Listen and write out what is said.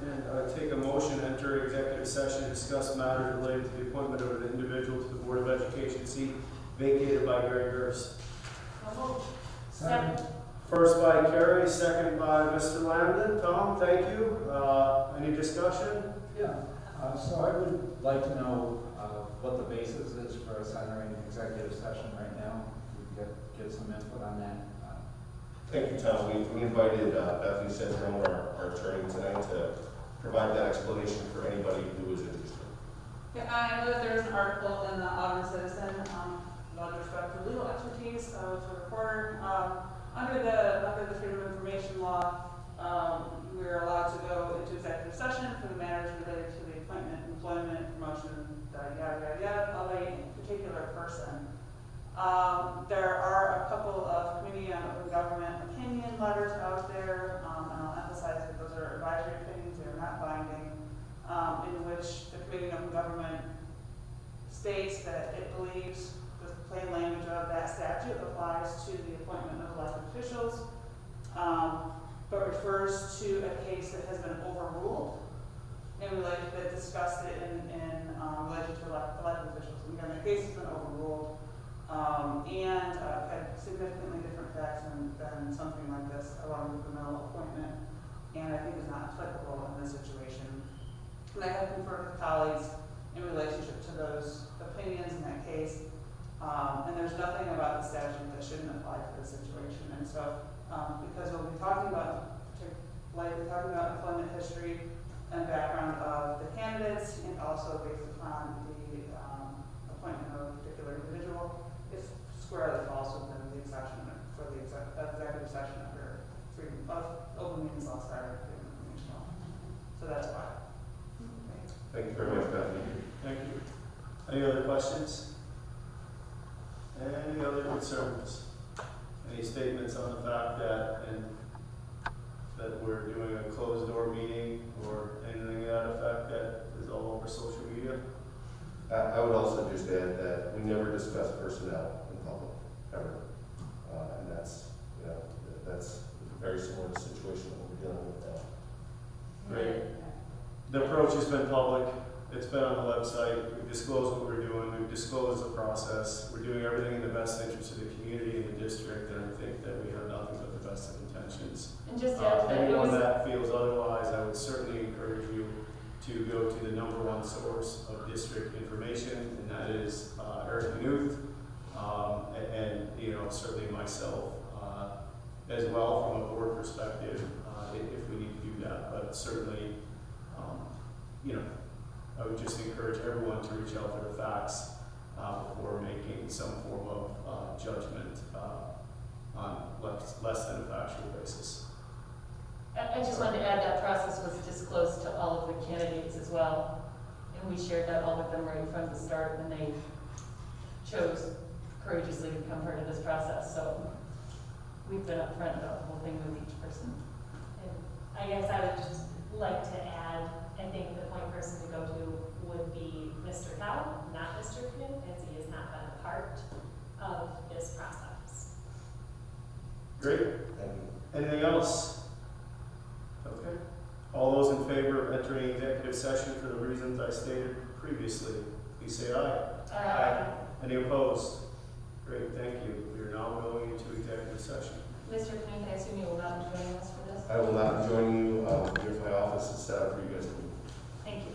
And I take a motion to enter executive session to discuss matters related to the appointment of an individual to the Board of Education seat vacated by Gary Gurst. Second. First by Carrie, second by Mr. Lambden. Tom, thank you. Any discussion? Yeah, so I would like to know what the basis is for us entering executive session right now. We could get some input on that. Thank you, Tom. We invited Bethany Sentrum, our attorney, tonight to provide that explanation for anybody who is interested. Yeah, I know that there's an article in the Auburn Citizen about respect for legal expertise with the reporter. Under the Freedom of Information Law, we're allowed to go into executive session for the matters related to the appointment, employment, promotion, yada yada yada, of a particular person. There are a couple of Committee on Open Government opinion letters out there, and I'll emphasize that those are advisory opinions, they are not binding, in which the Committee on Open Government states that it believes the plain language of that statute applies to the appointment of elected officials, but refers to a case that has been overruled and that discussed it in relation to elected officials. And again, the case has been overruled and had significantly different facts than something like this, a run-of-the-mill appointment, and I think is not applicable in this situation. And I have conferred with colleagues in relationship to those opinions in that case, and there's nothing about the statute that shouldn't apply to this situation. And so, because we'll be talking about employment history and background of the candidates, and also based upon the appointment of a particular individual, it squarely falls within the exception for the executive session under freedom of open meetings law, Freedom of Information Law. So that's why. Thank you very much, Bethany. Thank you. Any other questions? Any other concerns? Any statements on the fact that we're doing a closed door meeting or anything to that effect that is all over social media? I would also just add that we never discuss personnel in public, ever. And that's a very similar situation that we're dealing with now. Great. The approach has been public. It's been on the website. We've disclosed what we're doing. We've disclosed the process. We're doing everything in the best interest of the community and the district, and I think that we have nothing but the best of intentions. And just to add to that, anyone that feels otherwise, I would certainly encourage you to go to the #1 source of district information, and that is Eric Knuth, and certainly myself as well from a board perspective, if we need to do that. But certainly, I would just encourage everyone to reach out for the facts before making some form of judgment on less than a factual basis. I just wanted to add that process was disclosed to all of the candidates as well, and we shared that all with them right from the start when they chose courageously to become part of this process. So we've been upfront about the whole thing with each person. And I guess I would just like to add, I think the point person to go to would be Mr. Cow, not Mr. Knut, as he has not been a part of this process. Great. Thank you. Anything else? Okay. All those in favor of entering executive session for the reasons I stated previously, please say aye. Any opposed? Great, thank you. We are now going into executive session. Mr. Knut, I assume you will not be joining us for this? I will not join you. Here's my office is set up for you guys to meet. Thank you.